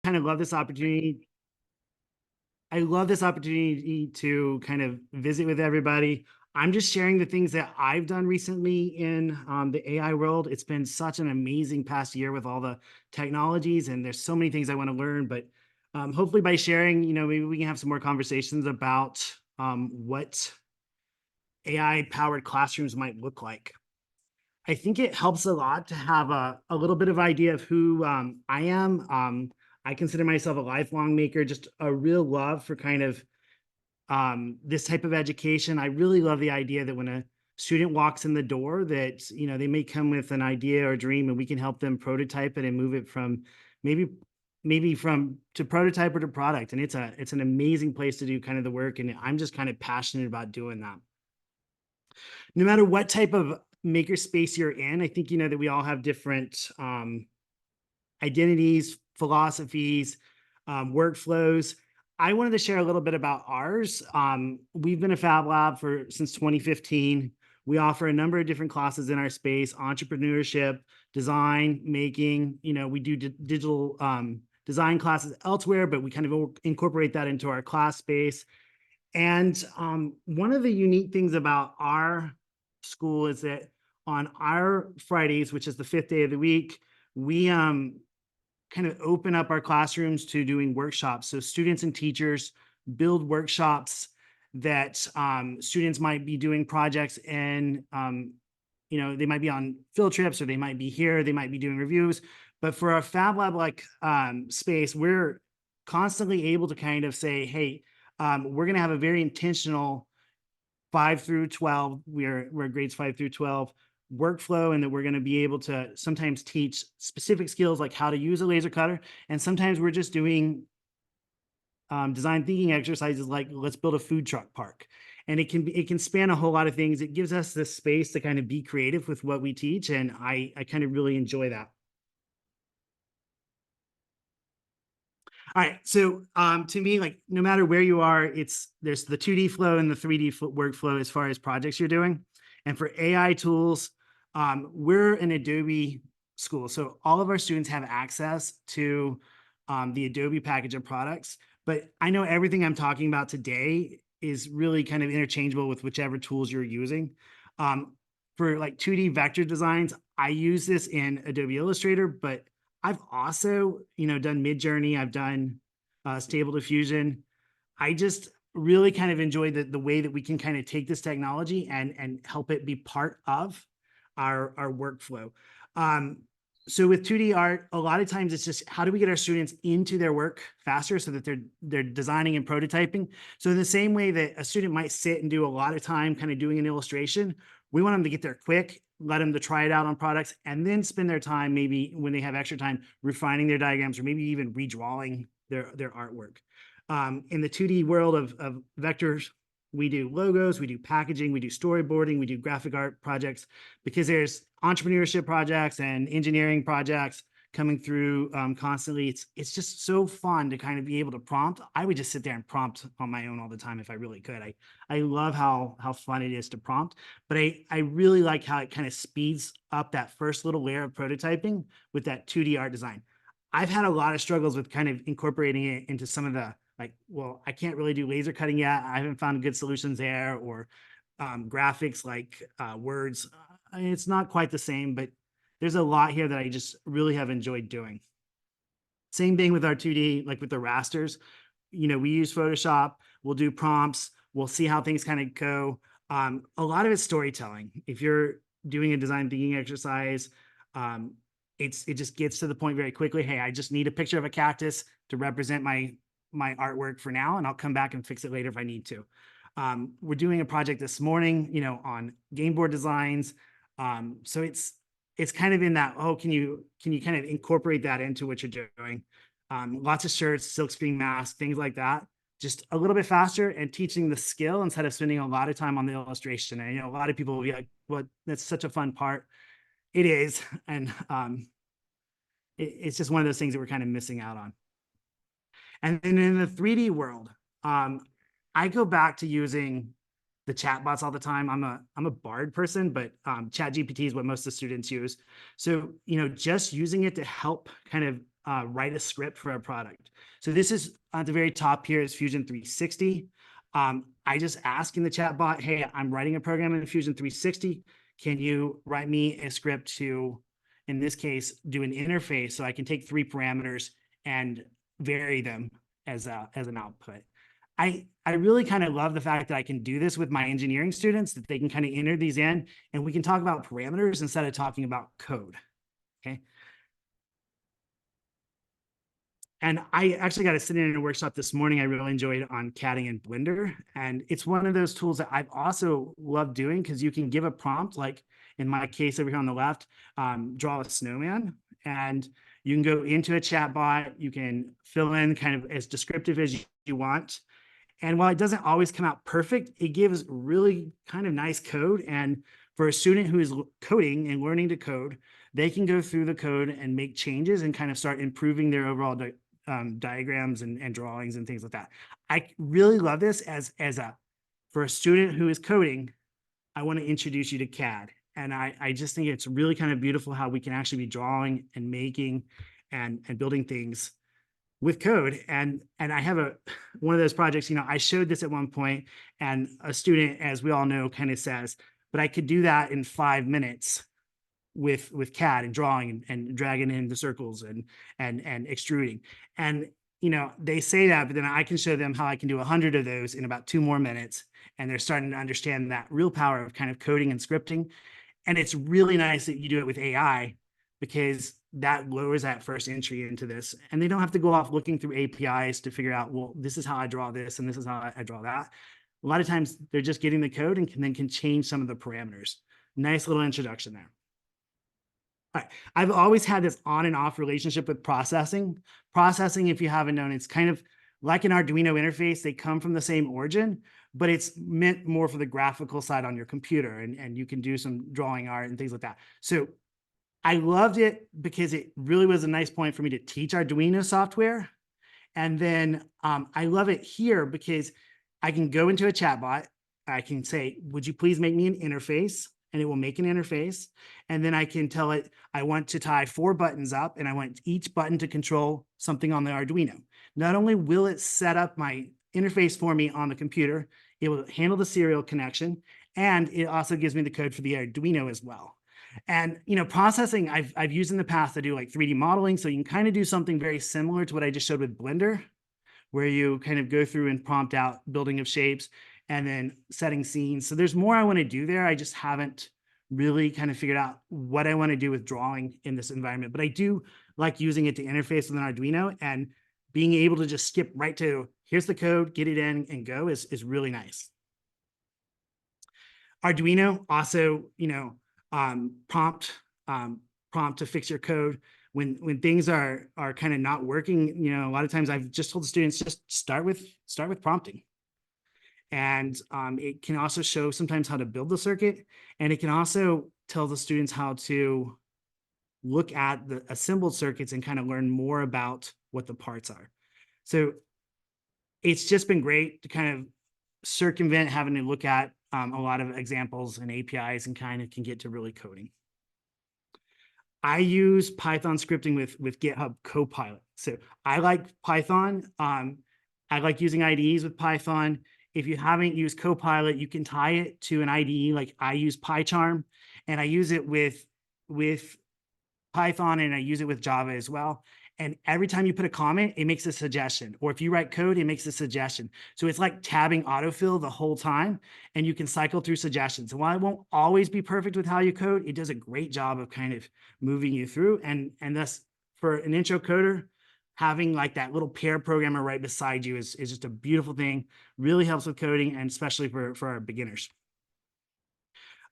kind of love this opportunity. I love this opportunity to kind of visit with everybody. I'm just sharing the things that I've done recently in the AI world. It's been such an amazing past year with all the technologies, and there's so many things I want to learn. But hopefully, by sharing, maybe we can have some more conversations about what AI powered classrooms might look like. I think it helps a lot to have a little bit of idea of who I am. I consider myself a lifelong maker, just a real love for kind of this type of education. I really love the idea that when a student walks in the door that, they may come with an idea or dream and we can help them prototype it and move it from maybe from to prototype or to product. And it's an amazing place to do kind of the work. And I'm just kind of passionate about doing that. No matter what type of maker space you're in, I think, that we all have different identities, philosophies, workflows. I wanted to share a little bit about ours. We've been a Fab Lab since 2015. We offer a number of different classes in our space: entrepreneurship, design, making. We do digital design classes elsewhere, but we kind of incorporate that into our class space. And one of the unique things about our school is that on our Fridays, which is the 5th day of the week, we kind of open up our classrooms to doing workshops. So students and teachers build workshops that students might be doing projects in. They might be on field trips, or they might be here, they might be doing reviews. But for a Fab Lab like space, we're constantly able to kind of say, hey, we're going to have a very intentional 5 through 12. We're grades 5 through 12 workflow, and that we're going to be able to sometimes teach specific skills like how to use a laser cutter. And sometimes we're just doing design thinking exercises like, let's build a food truck park. And it can span a whole lot of things. It gives us this space to kind of be creative with what we teach. And I kind of really enjoy that. All right. So to me, like, no matter where you are, there's the 2D flow and the 3D workflow as far as projects you're doing. And for AI tools, we're an Adobe school. So all of our students have access to the Adobe package of products. But I know everything I'm talking about today is really kind of interchangeable with whichever tools you're using. For like 2D vector designs, I use this in Adobe Illustrator, but I've also, done Midjourney. I've done Stable Diffusion. I just really kind of enjoy the way that we can kind of take this technology and help it be part of our workflow. So with 2D art, a lot of times it's just, how do we get our students into their work faster so that they're designing and prototyping? So in the same way that a student might sit and do a lot of time kind of doing an illustration, we want them to get there quick, let them to try it out on products, and then spend their time, maybe when they have extra time, refining their diagrams, or maybe even redrawing their artwork. In the 2D world of vectors, we do logos, we do packaging, we do storyboarding, we do graphic art projects, because there's entrepreneurship projects and engineering projects coming through constantly. It's just so fun to kind of be able to prompt. I would just sit there and prompt on my own all the time if I really could. I love how fun it is to prompt, but I really like how it kind of speeds up that first little layer of prototyping with that 2D art design. I've had a lot of struggles with kind of incorporating it into some of the, like, well, I can't really do laser cutting yet. I haven't found good solutions there, or graphics like words. It's not quite the same, but there's a lot here that I just really have enjoyed doing. Same thing with our 2D, like with the rasters. We use Photoshop, we'll do prompts, we'll see how things kind of go. A lot of it's storytelling. If you're doing a design thinking exercise, it just gets to the point very quickly. Hey, I just need a picture of a cactus to represent my artwork for now, and I'll come back and fix it later if I need to. We're doing a project this morning, on game board designs. So it's kind of in that, can you kind of incorporate that into what you're doing? Lots of shirts, silkscreen masks, things like that, just a little bit faster and teaching the skill instead of spending a lot of time on the illustration. And, a lot of people will be like, well, that's such a fun part. It is. And it's just one of those things that we're kind of missing out on. And then in the 3D world, I go back to using the chatbots all the time. I'm a Bard person, but ChatGPT is what most of the students use. So, just using it to help kind of write a script for a product. So this is at the very top here is Fusion 360. I just ask in the chat bot, hey, I'm writing a program in Fusion 360. Can you write me a script to, in this case, do an interface so I can take 3 parameters and vary them as an output. I really kind of love the fact that I can do this with my engineering students, that they can kind of enter these in and we can talk about parameters instead of talking about code. Okay. And I actually got to sit in a workshop this morning I really enjoyed on CADing in Blender. And it's one of those tools that I've also loved doing because you can give a prompt, like in my case over here on the left, draw a snowman. And you can go into a chat bot, you can fill in kind of as descriptive as you want. And while it doesn't always come out perfect, it gives really kind of nice code. And for a student who is coding and learning to code, they can go through the code and make changes and kind of start improving their overall diagrams and drawings and things like that. I really love this for a student who is coding. I want to introduce you to CAD. And I just think it's really kind of beautiful how we can actually be drawing and making and building things with code. And I have one of those projects, I showed this at one point and a student, as we all know, kind of says, but I could do that in 5 minutes with CAD and drawing and dragging in the circles and extruding. And, they say that, but then I can show them how I can do 100 of those in about 2 more minutes. And they're starting to understand that real power of kind of coding and scripting. And it's really nice that you do it with AI because that lowers that first entry into this. And they don't have to go off looking through APIs to figure out, well, this is how I draw this and this is how I draw that. A lot of times they're just getting the code and then can change some of the parameters. Nice little introduction there. All right. I've always had this on and off relationship with processing. Processing, if you haven't known, it's kind of like an Arduino interface. They come from the same origin, but it's meant more for the graphical side on your computer, and you can do some drawing art and things like that. So I loved it because it really was a nice point for me to teach Arduino software. And then I love it here because I can go into a chatbot. I can say, would you please make me an interface? And it will make an interface. And then I can tell it, I want to tie 4 buttons up and I want each button to control something on the Arduino. Not only will it set up my interface for me on the computer, it will handle the serial connection, and it also gives me the code for the Arduino as well. And, processing I've used in the past to do like 3D modeling. So you can kind of do something very similar to what I just showed with Blender, where you kind of go through and prompt out building of shapes and then setting scenes. So there's more I want to do there. I just haven't really kind of figured out what I want to do with drawing in this environment. But I do like using it to interface with an Arduino, and being able to just skip right to, here's the code, get it in and go is really nice. Arduino also, prompt to fix your code. When things are kind of not working, a lot of times I've just told the students, just start with prompting. And it can also show sometimes how to build the circuit, and it can also tell the students how to look at the assembled circuits and kind of learn more about what the parts are. So it's just been great to kind of circumvent having to look at a lot of examples and APIs and kind of can get to really coding. I use Python scripting with GitHub Copilot. So I like Python. I like using IDEs with Python. If you haven't used Copilot, you can tie it to an IDE. Like I use PyCharm, and I use it with Python, and I use it with Java as well. And every time you put a comment, it makes a suggestion. Or if you write code, it makes a suggestion. So it's like tabbing autofill the whole time, and you can cycle through suggestions. And while it won't always be perfect with how you code, it does a great job of kind of moving you through. And thus, for an intro coder, having like that little pair programmer right beside you is just a beautiful thing. Really helps with coding, and especially for our beginners.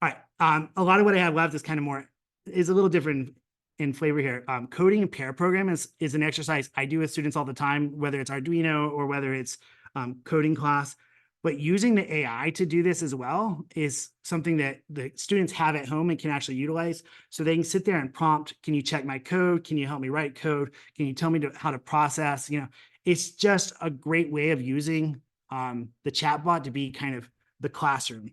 All right. A lot of what I have left is kind of is a little different in flavor here. Coding and pair program is an exercise I do with students all the time, whether it's Arduino or whether it's coding class. But using the AI to do this as well is something that the students have at home and can actually utilize. So they can sit there and prompt, can you check my code? Can you help me write code? Can you tell me how to process? It's just a great way of using the chatbot to be kind of the classroom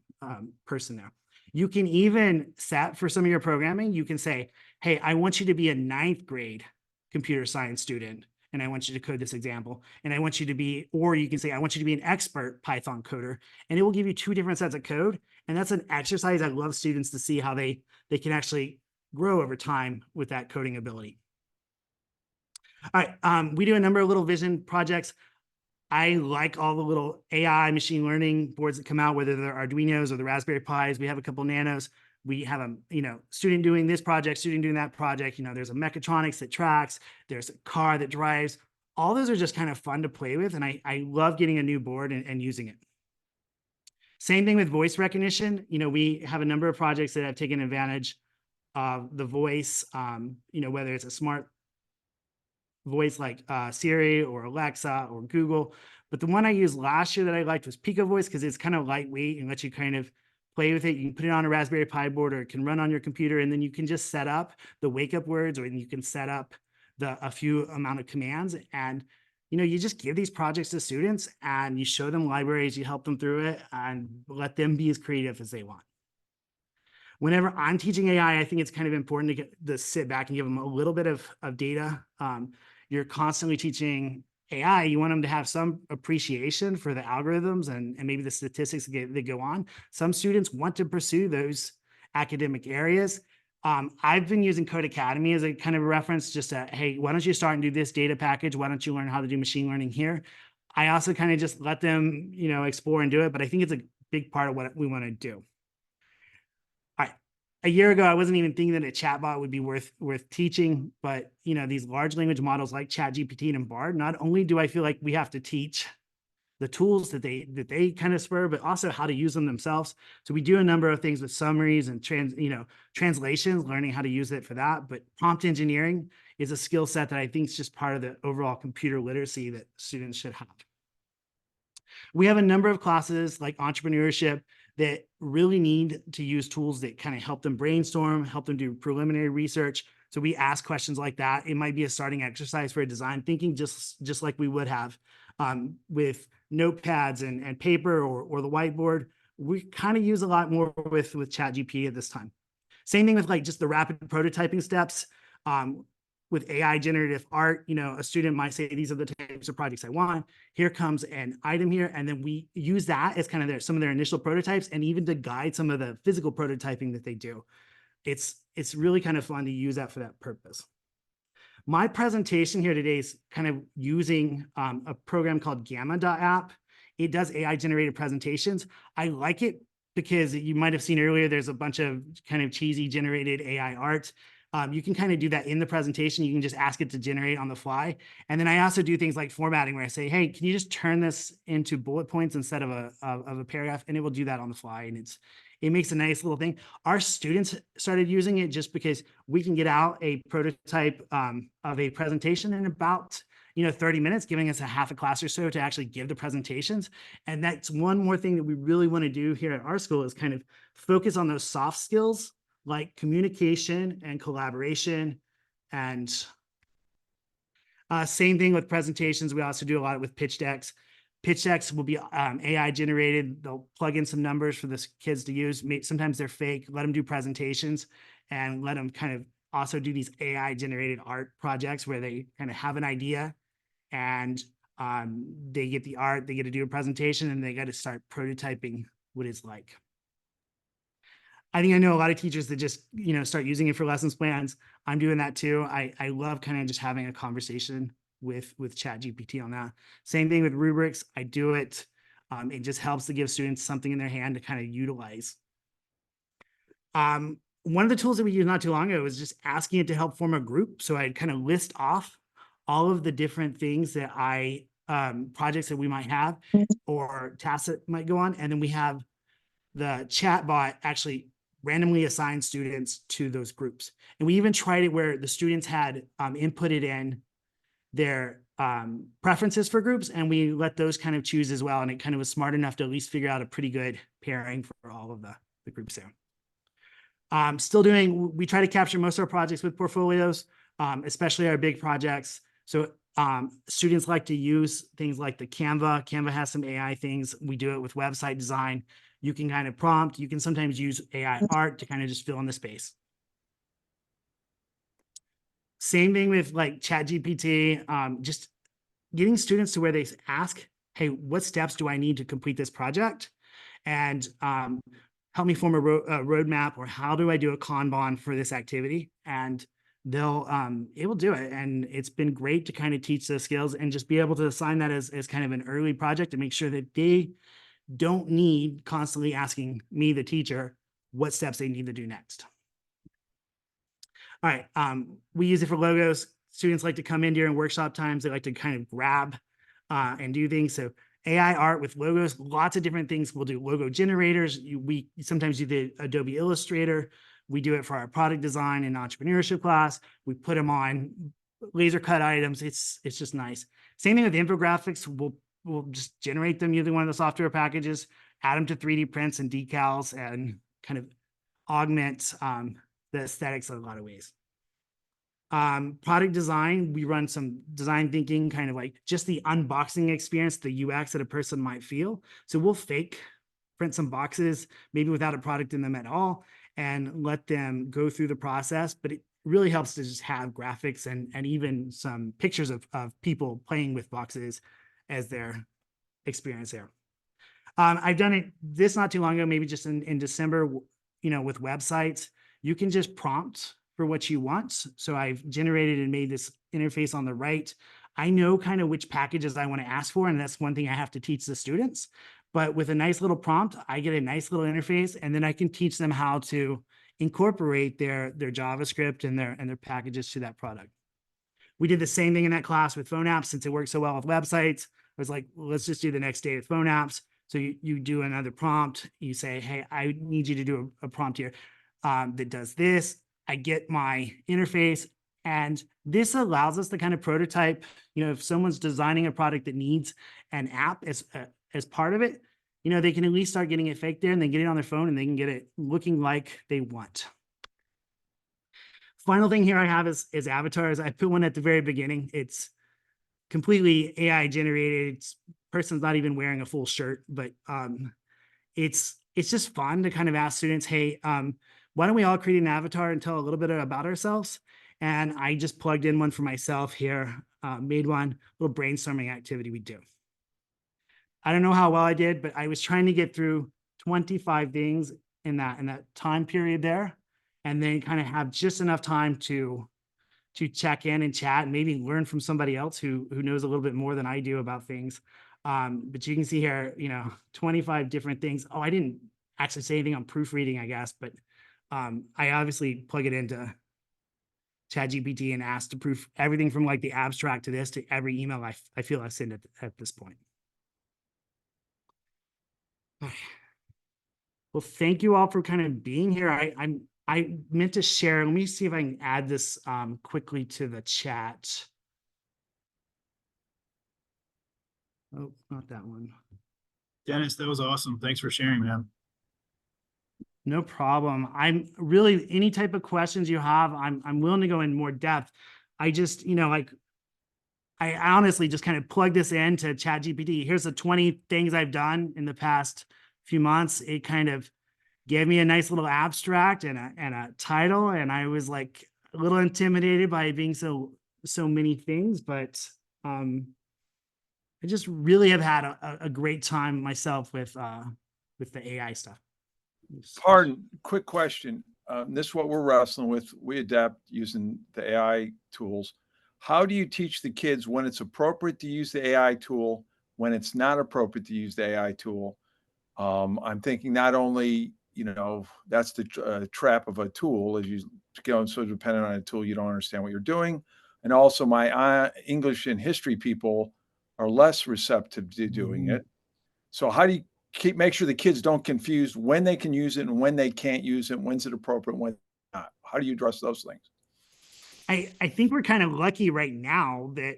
person there. You can even set for some of your programming, you can say, hey, I want you to be a 9th grade computer science student, and I want you to code this example. And I want you to be, or you can say, I want you to be an expert Python coder, and it will give you two different sets of code. And that's an exercise I love students to see how they can actually grow over time with that coding ability. All right, we do a number of little vision projects. I like all the little AI machine learning boards that come out, whether they're Arduinos or the Raspberry Pis. We have a couple Nanos. We have a student doing this project, student doing that project. There's a mechatronics that tracks. There's a car that drives. All those are just kind of fun to play with, and I love getting a new board and using it. Same thing with voice recognition. We have a number of projects that have taken advantage of the voice. Whether it's a smart voice like Siri or Alexa or Google. But the one I used last year that I liked was Pico Voice, because it's kind of lightweight and lets you kind of play with it. You can put it on a Raspberry Pi board, or it can run on your computer, and then you can just set up the wake up words, or you can set up a few amount of commands. And you just give these projects to students and you show them libraries, you help them through it, and let them be as creative as they want. Whenever I'm teaching AI, I think it's kind of important to sit back and give them a little bit of data. You're constantly teaching AI. You want them to have some appreciation for the algorithms and maybe the statistics that go on. Some students want to pursue those academic areas. I've been using Code Academy as a kind of a reference, just hey, why don't you start and do this data package? Why don't you learn how to do machine learning here? I also kind of just let them, explore and do it, but I think it's a big part of what we want to do. A year ago, I wasn't even thinking that a chatbot would be worth teaching, but these large language models like ChatGPT and Bard, not only do I feel like we have to teach the tools that they kind of spur, but also how to use them themselves. So we do a number of things with summaries and translations, learning how to use it for that. But prompt engineering is a skill set that I think is just part of the overall computer literacy that students should have. We have a number of classes like entrepreneurship that really need to use tools that kind of help them brainstorm, help them do preliminary research. So we ask questions like that. It might be a starting exercise for design thinking, just like we would have with notepads and paper or the whiteboard. We kind of use a lot more with ChatGPT at this time. Same thing with like just the rapid prototyping steps. With AI generative art, a student might say, these are the types of projects I want. Here comes an item here. And then we use that as kind of some of their initial prototypes, and even to guide some of the physical prototyping that they do. It's really kind of fun to use that for that purpose. My presentation here today is kind of using a program called Gamma.app. It does AI generated presentations. I like it because you might have seen earlier, there's a bunch of kind of cheesy generated AI art. You can kind of do that in the presentation. You can just ask it to generate on the fly. And then I also do things like formatting, where I say, hey, can you just turn this into bullet points instead of a paragraph? And it will do that on the fly. And it makes a nice little thing. Our students started using it just because we can get out a prototype of a presentation in about 30 minutes, giving us a half a class or so to actually give the presentations. And that's one more thing that we really want to do here at our school, is kind of focus on those soft skills like communication and collaboration. And same thing with presentations. We also do a lot with pitch decks. Pitch decks will be AI generated. They'll plug in some numbers for the kids to use. Sometimes they're fake. Let them do presentations, and let them kind of also do these AI generated art projects where they kind of have an idea, and they get the art, they get to do a presentation, and they got to start prototyping what it's like. I think I know a lot of teachers that just, start using it for lessons plans. I'm doing that too. I love kind of just having a conversation with ChatGPT on that. Same thing with rubrics. I do it. It just helps to give students something in their hand to kind of utilize. One of the tools that we used not too long ago was just asking it to help form a group. So I'd kind of list off all of the different things that projects that we might have, or tasks that might go on. And then we have the chat bot actually randomly assign students to those groups. And we even tried it where the students had inputted in their preferences for groups, and we let those kind of choose as well. And it kind of was smart enough to at least figure out a pretty good pairing for all of the groups there. We try to capture most of our projects with portfolios, especially our big projects. So students like to use things like the Canva. Canva has some AI things. We do it with website design. You can kind of prompt. You can sometimes use AI art to kind of just fill in the space. Same thing with like ChatGPT, just getting students to where they ask, hey, what steps do I need to complete this project? And help me form a roadmap, or how do I do a Kanban for this activity? And it will do it. And it's been great to kind of teach those skills and just be able to assign that as kind of an early project to make sure that they don't need constantly asking me, the teacher, what steps they need to do next. All right, we use it for logos. Students like to come in during workshop times. They like to kind of grab and do things. So AI art with logos, lots of different things. We'll do logo generators. We sometimes do the Adobe Illustrator. We do it for our product design and entrepreneurship class. We put them on laser cut items. It's just nice. Same thing with infographics. We'll just generate them using one of the software packages, add them to 3D prints and decals, and kind of augment the aesthetics in a lot of ways. Product design, we run some design thinking, kind of like just the unboxing experience, the UX that a person might feel. So we'll fake print some boxes, maybe without a product in them at all, and let them go through the process. But it really helps to just have graphics and even some pictures of people playing with boxes as their experience there. I've done it this not too long ago, maybe just in December, with websites. You can just prompt for what you want. So I've generated and made this interface on the right. I know kind of which packages I want to ask for, and that's one thing I have to teach the students. But with a nice little prompt, I get a nice little interface, and then I can teach them how to incorporate their JavaScript and their packages to that product. We did the same thing in that class with phone apps. Since it works so well with websites, I was like, well, let's just do the next day with phone apps. So you do another prompt. You say, hey, I need you to do a prompt here that does this. I get my interface. And this allows us to kind of prototype, if someone's designing a product that needs an app as part of it, they can at least start getting it faked there, and they get it on their phone, and they can get it looking like they want. Final thing here I have is avatars. I put one at the very beginning. It's completely AI generated. Person's not even wearing a full shirt, but it's just fun to kind of ask students, hey, why don't we all create an avatar and tell a little bit about ourselves? And I just plugged in one for myself here, made one little brainstorming activity we do. I don't know how well I did, but I was trying to get through 25 things in that time period there, and then kind of have just enough time to check in and chat and maybe learn from somebody else who knows a little bit more than I do about things. But you can see here, 25 different things. Oh, I didn't actually say anything on proofreading, I guess, but I obviously plug it into ChatGPT and ask to proof everything from like the abstract to this to every email I feel I send at this point. Well, thank you all for kind of being here. I meant to share. Let me see if I can add this quickly to the chat. Oh, not that one. Dennis, that was awesome. Thanks for sharing, man. No problem. I'm really, any type of questions you have, I'm willing to go in more depth. I just, I honestly just kind of plug this into ChatGPT. Here's the 20 things I've done in the past few months. It kind of gave me a nice little abstract and a title, and I was like a little intimidated by it being so many things, but I just really have had a great time myself with the AI stuff. Pardon, quick question. This is what we're wrestling with. We adapt using the AI tools. How do you teach the kids when it's appropriate to use the AI tool, when it's not appropriate to use the AI tool? I'm thinking not only, that's the trap of a tool, as you go so dependent on a tool, you don't understand what you're doing. And also my English and history people are less receptive to doing it. So how do you make sure the kids don't confuse when they can use it and when they can't use it, when's it appropriate, when not? How do you address those things? I think we're kind of lucky right now that,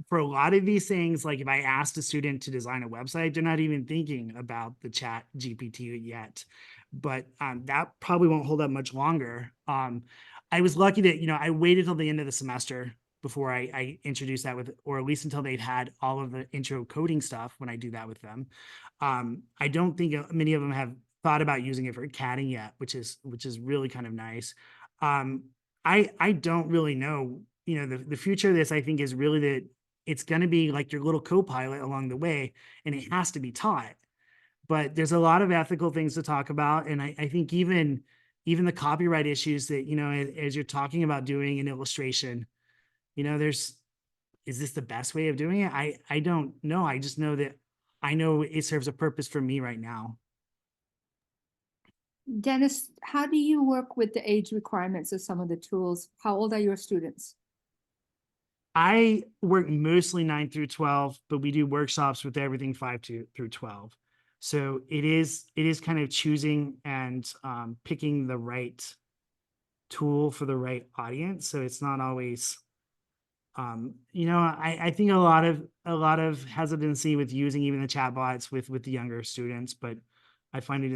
for a lot of these things, like if I asked a student to design a website, they're not even thinking about the Chat GPT yet. But that probably won't hold up much longer. I was lucky that, I waited till the end of the semester before I introduced that with, or at least until they've had all of the intro coding stuff when I do that with them. I don't think many of them have thought about using it for CADing yet, which is really kind of nice. I don't really know. The future of this, I think, is really that it's going to be like your little co-pilot along the way, and it has to be taught. But there's a lot of ethical things to talk about, and I think even the copyright issues that as you're talking about doing an illustration, there's is this the best way of doing it? I don't know. I just know that I know it serves a purpose for me right now. Dennis, how do you work with the age requirements of some of the tools? How old are your students? I work mostly 9 through 12, but we do workshops with everything 5 through 12. So it is kind of choosing and picking the right tool for the right audience. So it's not always, I think a lot of hesitancy with using even the chatbots with the younger students, but I find it